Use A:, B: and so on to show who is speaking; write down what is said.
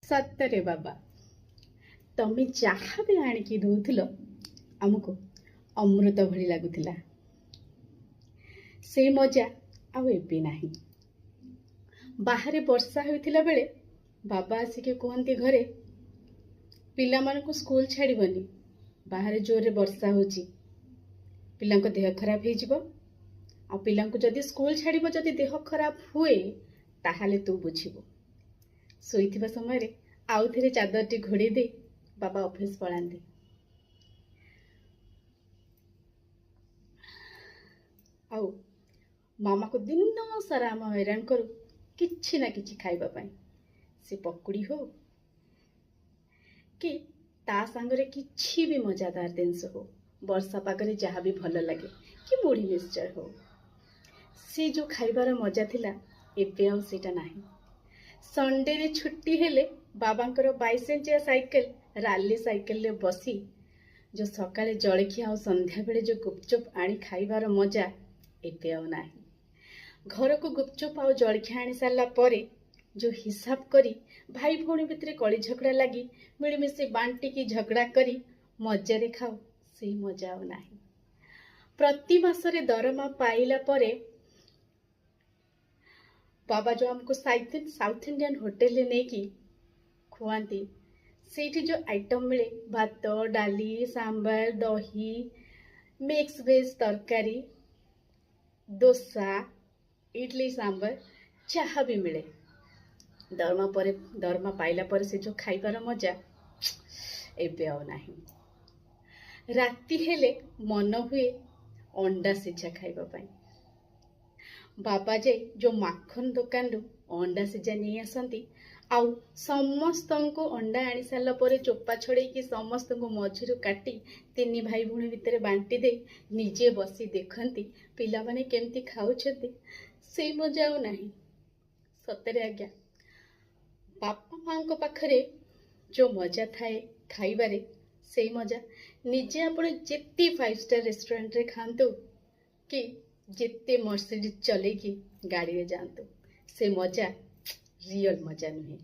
A: ସତରେ ବାବା, ତମେ ଯାହା ବି ଆଣିକି ଦଉଥିଲ ଆମକୁ ଅମୃତ ଭଳି ଲାଗୁଥିଲା। ସେ ମଜା ଆଉ ଏବେ ନାହିଁ। ବାହାରେ ବର୍ଷା ହେଉଥିଲା ବେଳେ ବାବା ଆସିକି କୁହନ୍ତି ଘରେ, ପିଲାମାନଙ୍କୁ ସ୍କୁଲ ଛାଡ଼ିବନି, ବାହାରେ ଜୋରରେ ବର୍ଷା ହେଉଛି, ପିଲାଙ୍କ ଦେହ ଖରାପ ହେଇଯିବ, ଆଉ ପିଲାଙ୍କୁ ଯଦି ସ୍କୁଲ ଛାଡ଼ିବ, ଯଦି ଦେହ ଖରାପ ହୁଏ ତାହେଲେ ତୁ ବୁଝିବୁ। ଶୋଇଥିବା ସମୟରେ ଆଉ ଥରେ ଚାଦରଟି ଘୋଡ଼େଇ ଦେଇ ବାବା ଅଫିସ ପଳାନ୍ତି। ଆଉ ମାମାକୁ ଦିନ ସାରା ଆମେ ହଇରାଣ କରୁ କିଛି ନା କିଛି ଖାଇବା ପାଇଁ। ସେ ପକୁଡ଼ି ହଉ କି ତା ସାଙ୍ଗରେ କିଛି ବି ମଜାଦାର ଜିନିଷ ହଉ, ବର୍ଷା ପାଗରେ ଯାହା ବି ଭଲ ଲାଗେ, କି ମୁଢ଼ି ମିକ୍ସଚର ହଉ, ସେ ଯେଉଁ ଖାଇବାର ମଜା ଥିଲା ଏବେ ଆଉ ସେଇଟା ନାହିଁ। ସଣ୍ଡେରେ ଛୁଟି ହେଲେ ବାବାଙ୍କର 22 ଇଞ୍ଚିଆ ସାଇକେଲ, ରାଲି ସାଇକେଲରେ ବସି ଯେଉଁ ସକାଳେ ଜଳଖିଆ ଆଉ ସନ୍ଧ୍ୟାବେଳେ ଯେଉଁ ଗୁପଚୁପ୍ ଆଣି ଖାଇବାର ମଜା ଏବେ ଆଉ ନାହିଁ। ଘରକୁ ଗୁପଚୁପ୍ ଆଉ ଜଳଖିଆ ଆଣି ସାରିଲା ପରେ ଯେଉଁ ହିସାବ କରି ଭାଇ ଭଉଣୀ ଭିତରେ କଳି ଝଗଡ଼ା ଲାଗି ମିଳିମିଶି ବାଣ୍ଟିକି ଝଗଡ଼ା କରି ମଜାରେ ଖାଉ, ସେଇ ମଜା ଆଉ ନାହିଁ। ପ୍ରତି ମାସରେ ଦରମା ପାଇଲା ପରେ ବାବା ଯେଉଁ ଆମକୁ ସାଉଥ ଇଣ୍ଡିଆନ ହୋଟେଲରେ ନେଇକି ଖୁଆନ୍ତି, ସେଇଠି ଯେଉଁ ଆଇଟମ୍ ମିଳେ, ଭାତ, ଡାଲି, ସାମ୍ବାର, ଦହି, ମିକ୍ସ ଭେଜ ତରକାରୀ, ଦୋସା, ଇଡଲି ସାମ୍ବାର, ଯାହା ବି ମିଳେ, ଦରମା ପାଇଲା ପରେ ସେ ଯେଉଁ ଖାଇବାର ମଜା ଏବେ ଆଉ ନାହିଁ। ରାତି ହେଲେ ମନ ହୁଏ ଅଣ୍ଡା ସିଝା ଖାଇବା ପାଇଁ। ବାବା ଯାଇ ଯେଉଁ ମାଖନ ଦୋକାନରୁ ଅଣ୍ଡା ସିଝା ନେଇ ଆସନ୍ତି, ଆଉ ସମସ୍ତଙ୍କୁ ଅଣ୍ଡା ଆଣି ସାରିଲା ପରେ ଚୋପା ଛଡ଼େଇକି ସମସ୍ତଙ୍କୁ ମଝିରୁ କାଟି 3 ଭାଇ ଭଉଣୀ ଭିତରେ ବାଣ୍ଟି ଦେଇ ନିଜେ ବସି ଦେଖନ୍ତି ପିଲାମାନେ କେମିତି ଖାଉଛନ୍ତି, ସେଇ ମଜା ଆଉ ନାହିଁ। ସତରେ ଆଜ୍ଞା, ବାପା ମାଙ୍କ ପାଖରେ ଯେଉଁ ମଜା ଥାଏ ଖାଇବାରେ, ସେଇ ମଜା ନିଜେ ଆପଣ ଯେତେ 5 ଷ୍ଟାର ରେଷ୍ଟୁରାଣ୍ଟରେ ଖାଆନ୍ତୁ କି ଯେତେ ମର୍ସିଡିଜ୍ ଚଲେଇକି ଗାଡ଼ିରେ ଯାଆନ୍ତୁ, ସେ ମଜା ରିଅଲ ମଜା ନୁହେଁ।